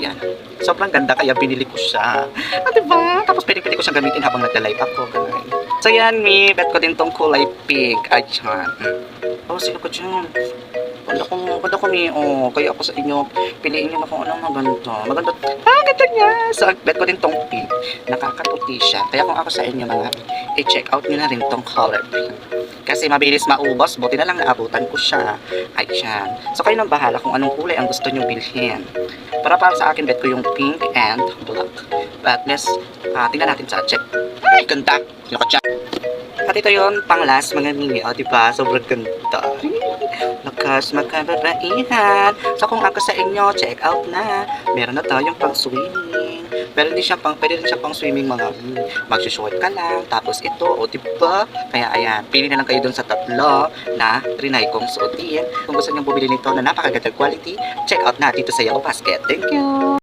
Yan. Sobrang ganda kaya binili ko siya. Ah, diba? Tapos pwede ko siyang gamitin habang nagla-live ako. Ganun. So yan, me. Bet ko din tong kulay pink. Ay, yan. Oh, sino ko dyan? Ganda ko, me. Oh, kaya ako sa inyo. Piliin nyo na kung anong maganda. Maganda. Ah, ganda niya. So, bet ko din tong pink. Nakakatuti siya. Kaya kung ako sa inyo, mga i-check out nyo na rin tong color pink. Kasi mabilis maubos. Buti na lang naabutan ko siya. Ay, yan. So, kayo nang bahala kung anong kulay ang gusto nyo bilhin. Para sa akin, bet ko yung pink and black. But let's tingnan natin sa check. Ay, ganda! Sino ka dyan? At ito yun, pang last mga mini. O, diba? Sobrang ganda. Lakas magkababaihan. So, kung ako sa inyo, check out na. Meron na tayong pang swimming. Pero hindi siya pwede rin siya pang swimming mga magsusuot ka lang. Tapos ito, o diba? Kaya ayan, pili na lang kayo dun sa tatlo na trinay kong suotin. Kung gusto nyo bumili nito na napakagandang quality, check out na dito sa Yellow Basket. Thank you!